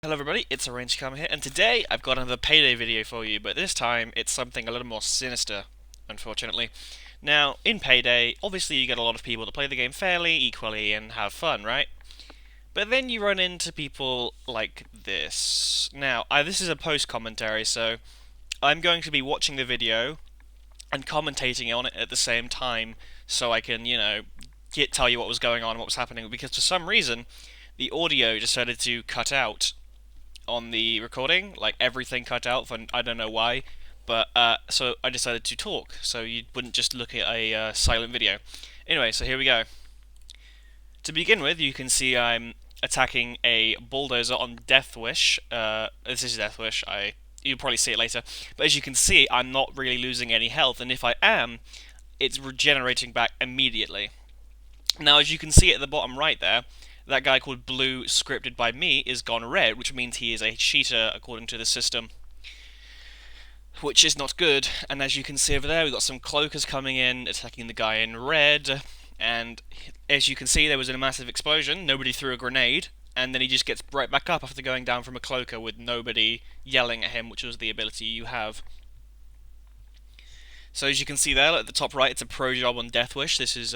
Hello everybody, it's ArrangedKarma here, and today I've got another Payday video for you, but this time it's something a little more sinister, unfortunately. Now, in Payday, obviously you get a lot of people that play the game fairly, equally, and have fun, right? But then you run into people like this. Now, this is a post-commentary, so I'm going to be watching the video and commentating on it at the same time, so I can, tell you what was going on and what was happening, because for some reason, the audio decided to cut out on the recording, like everything cut out for I don't know why, but so I decided to talk, so you wouldn't just look at a silent video. Anyway, so here we go. To begin with, you can see I'm attacking a bulldozer on Death Wish. This is Death Wish. You'll probably see it later, but as you can see, I'm not really losing any health, and if I am, it's regenerating back immediately. Now, as you can see at the bottom right there, that guy called Blue, scripted by me, is gone red, which means he is a cheater according to the system, which is not good. And as you can see over there, we've got some cloakers coming in, attacking the guy in red, and as you can see, there was a massive explosion, nobody threw a grenade, and then he just gets right back up after going down from a cloaker with nobody yelling at him, which was the ability you have. So as you can see there, at the top right, it's a pro job on Death Wish. This is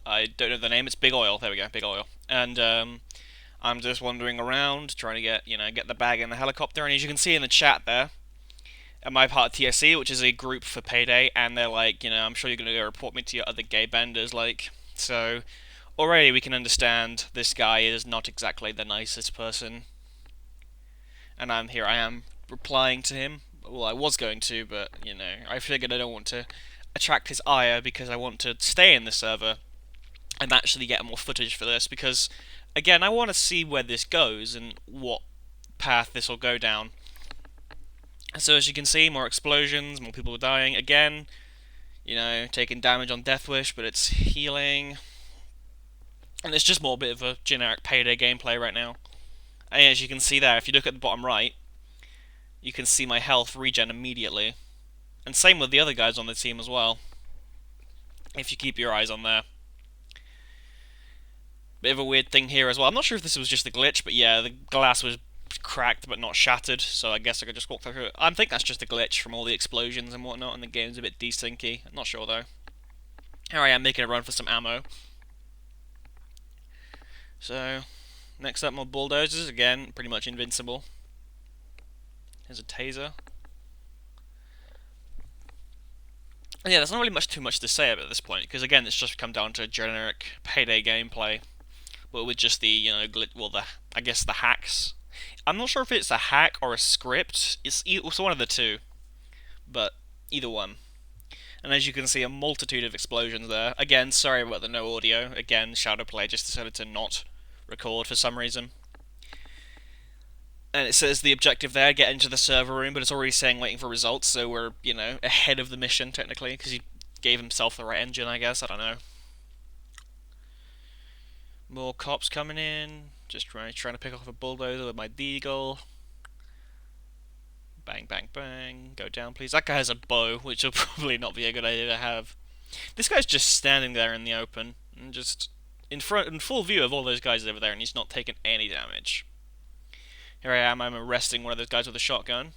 I don't know the name. It's Big Oil. There we go, Big Oil. And I'm just wandering around, trying to get the bag in the helicopter. And as you can see in the chat there, am I part of TSC, which is a group for Payday, and they're like, I'm sure you're gonna go report me to your other gay benders, like. So already we can understand this guy is not exactly the nicest person. And I am replying to him. Well, I was going to, but I figured I don't want to attract his ire because I want to stay in the server and actually get more footage for this because, again, I want to see where this goes and what path this will go down. So as you can see, more explosions, more people dying. Again, taking damage on Death Wish, but it's healing. And it's just more a bit of a generic Payday gameplay right now. And as you can see there, if you look at the bottom right, you can see my health regen immediately. And same with the other guys on the team as well, if you keep your eyes on there. Bit of a weird thing here as well. I'm not sure if this was just a glitch, but yeah, the glass was cracked but not shattered, so I guess I could just walk through it. I think that's just a glitch from all the explosions and whatnot, and the game's a bit desyncy. I'm not sure though. Here I am making a run for some ammo. So, next up, more bulldozers. Again, pretty much invincible. Here's a taser. And yeah, there's not really too much to say about this point, because again, it's just come down to generic Payday gameplay. But with just the, I guess the hacks. I'm not sure if it's a hack or a script. It's one of the two, but either one. And as you can see, a multitude of explosions there. Again, sorry about the no audio. Again, Shadowplay just decided to not record for some reason. And it says the objective there, get into the server room, but it's already saying waiting for results, so we're, ahead of the mission, technically, because he gave himself the right engine, I guess, I don't know. More cops coming in. Just trying to pick off a bulldozer with my deagle. Bang, bang, bang. Go down, please. That guy has a bow, which will probably not be a good idea to have. This guy's just standing there in the open, and just in full view of all those guys over there, and he's not taking any damage. Here I am. I'm arresting one of those guys with a shotgun.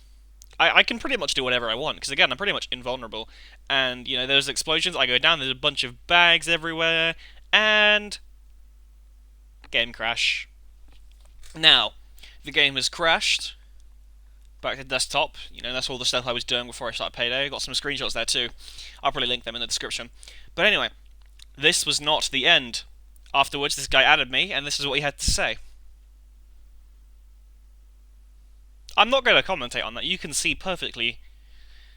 I can pretty much do whatever I want, because again, I'm pretty much invulnerable. And, those explosions, I go down, there's a bunch of bags everywhere, and game crash. Now, the game has crashed. Back to desktop. That's all the stuff I was doing before I started Payday. Got some screenshots there too. I'll probably link them in the description. But anyway, this was not the end. Afterwards, this guy added me, and this is what he had to say. I'm not going to commentate on that. You can see perfectly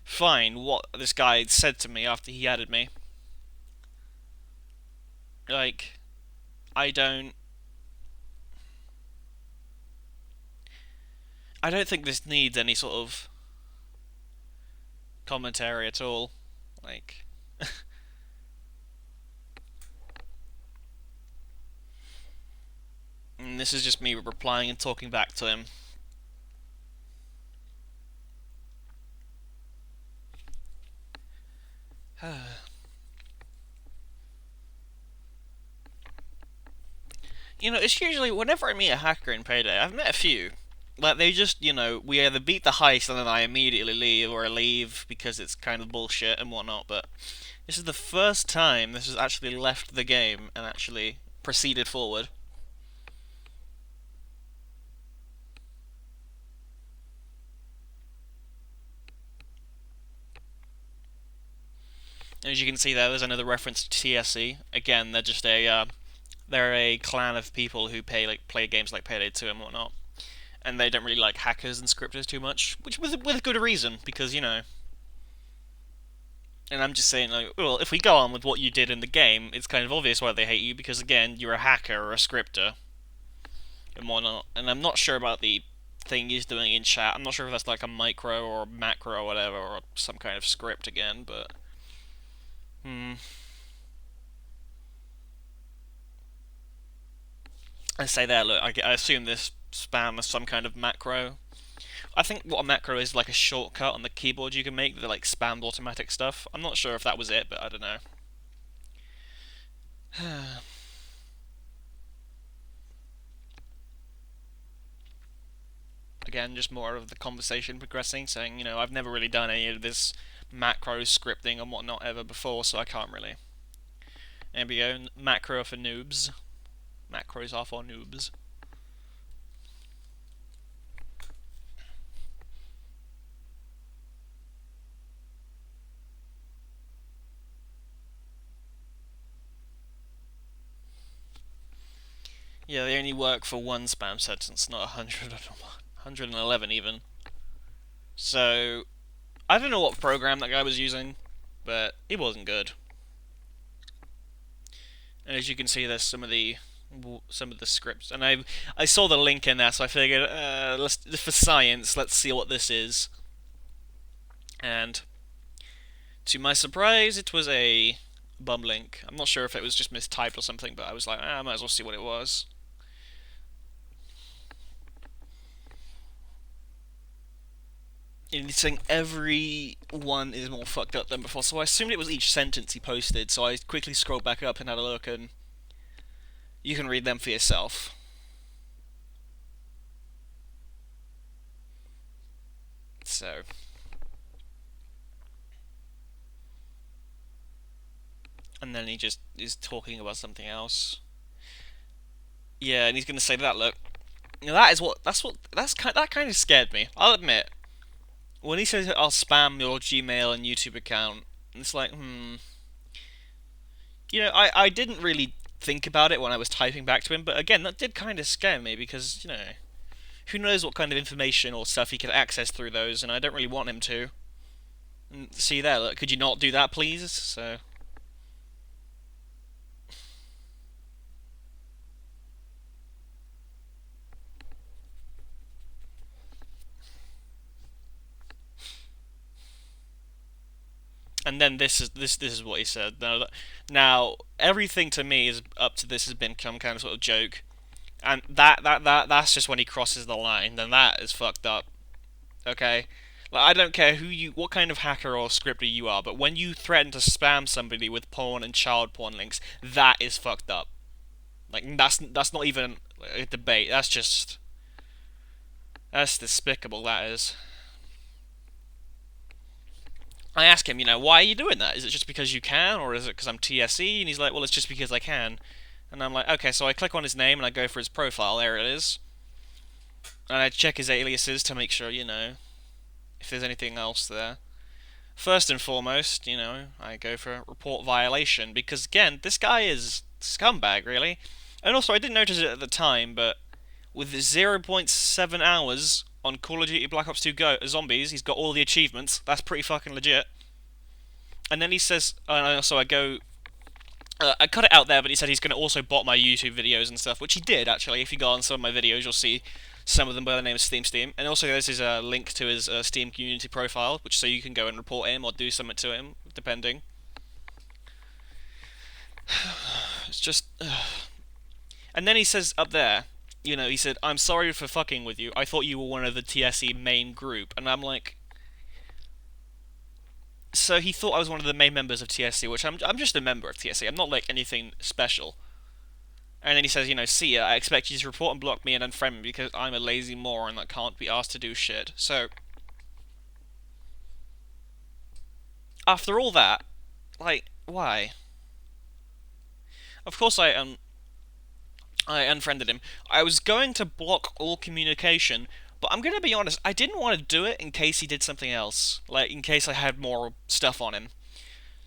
fine what this guy said to me after he added me. Like, I don't think this needs any sort of commentary at all. Like, and this is just me replying and talking back to him. it's usually whenever I meet a hacker in Payday, I've met a few. Like they just, we either beat the heist and then I immediately leave, or I leave because it's kind of bullshit and whatnot. But this is the first time this has actually left the game and actually proceeded forward. As you can see there's another reference to TSE. Again, they're a clan of people who play games like Payday 2 and whatnot, and they don't really like hackers and scripters too much, which with good reason, because And I'm just saying, like, well, if we go on with what you did in the game, it's kind of obvious why they hate you, because again, you're a hacker or a scripter and whatnot. And I'm not sure about the thing he's doing in chat. I'm not sure if that's like a micro or macro or whatever, or some kind of script again, but I say there, look, I assume this spam is some kind of macro. I think what a macro is like a shortcut on the keyboard you can make that like spammed automatic stuff. I'm not sure if that was it, but I don't know. Again, just more of the conversation progressing, saying, I've never really done any of this macro scripting and whatnot ever before, so I can't really. There we go, macro for noobs. Macros are for noobs. Yeah, they only work for one spam sentence, not 111 even. So, I don't know what program that guy was using, but it wasn't good. And as you can see, there's some of the scripts, and I saw the link in there, so I figured, for science, let's see what this is. And to my surprise, it was a bum link. I'm not sure if it was just mistyped or something, but I was like, I might as well see what it was. And he's saying every one is more fucked up than before, so I assumed it was each sentence he posted, so I quickly scrolled back up and had a look, and you can read them for yourself. So, and then he just is talking about something else. Yeah, and he's gonna say that. Look, that kind of scared me. I'll admit, when he says I'll spam your Gmail and YouTube account, it's like, I didn't really think about it when I was typing back to him, but again, that did kind of scare me because who knows what kind of information or stuff he could access through those, and I don't really want him to. And see there, look, could you not do that, please? So. And then this is what he said. Now everything to me is up to this has been some kind of sort of joke, and that's just when he crosses the line. Then that is fucked up. Okay, like I don't care what kind of hacker or scripter you are, but when you threaten to spam somebody with porn and child porn links, that is fucked up. Like that's not even a debate. That's despicable. That is. I ask him, why are you doing that? Is it just because you can, or is it because I'm TSE? And he's like, well, it's just because I can. And I'm like, okay, so I click on his name and I go for his profile. There it is. And I check his aliases to make sure, if there's anything else there. First and foremost, I go for report violation because again, this guy is scumbag, really. And also, I didn't notice it at the time, but with 0.7 hours on Call of Duty Black Ops 2 Zombies, he's got all the achievements. That's pretty fucking legit. And then he says, so I go, I cut it out there, but he said he's going to also bot my YouTube videos and stuff, which he did, actually. If you go on some of my videos, you'll see some of them by the name of Steam. And also there's his link to his Steam community profile, which so you can go and report him or do something to him, depending. It's just... And then he says up there, he said, I'm sorry for fucking with you. I thought you were one of the TSE main group. And I'm like... So he thought I was one of the main members of TSE, which I'm just a member of TSE. I'm not like anything special. And then he says, see ya, I expect you to report and block me and unfriend me because I'm a lazy moron that can't be asked to do shit. So, after all that, like, why? Of course I unfriended him. I was going to block all communication, but I'm gonna be honest, I didn't want to do it in case he did something else. Like, in case I had more stuff on him.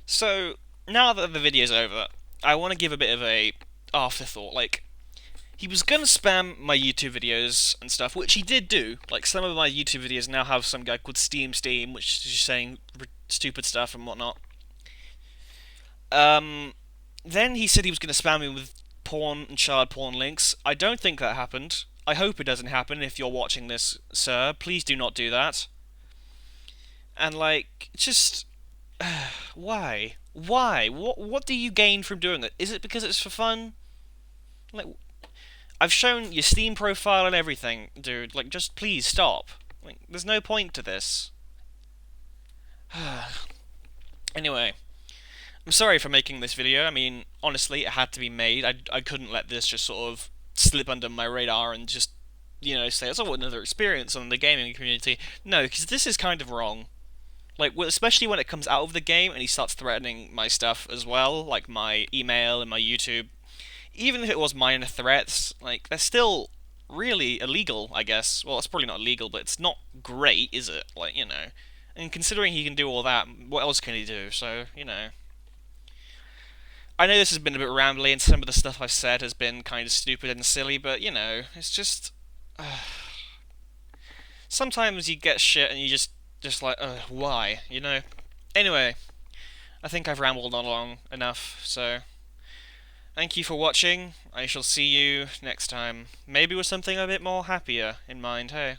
So, now that the video's over, I want to give a bit of a afterthought. Like, he was gonna spam my YouTube videos and stuff, which he did do. Like, some of my YouTube videos now have some guy called Steam, which is just saying stupid stuff and whatnot. Um, then he said he was gonna spam me with porn and child porn links. I don't think that happened. I hope it doesn't happen if you're watching this, sir. Please do not do that. And, like, just. Why? Why? What do you gain from doing it? Is it because it's for fun? Like, I've shown your Steam profile and everything, dude. Like, just please stop. Like, there's no point to this. Anyway, I'm sorry for making this video. I mean, honestly, it had to be made. I couldn't let this just sort of slip under my radar and just, say it's another experience on the gaming community. No, because this is kind of wrong. Like, especially when it comes out of the game and he starts threatening my stuff as well, like my email and my YouTube. Even if it was minor threats, like, they're still really illegal, I guess. Well, it's probably not illegal, but it's not great, is it? Like, And considering he can do all that, what else can he do? So. I know this has been a bit rambly, and some of the stuff I've said has been kind of stupid and silly, but, it's just. Sometimes you get shit and you just like, why? Anyway, I think I've rambled on long enough, so. Thank you for watching. I shall see you next time. Maybe with something a bit more happier in mind, hey?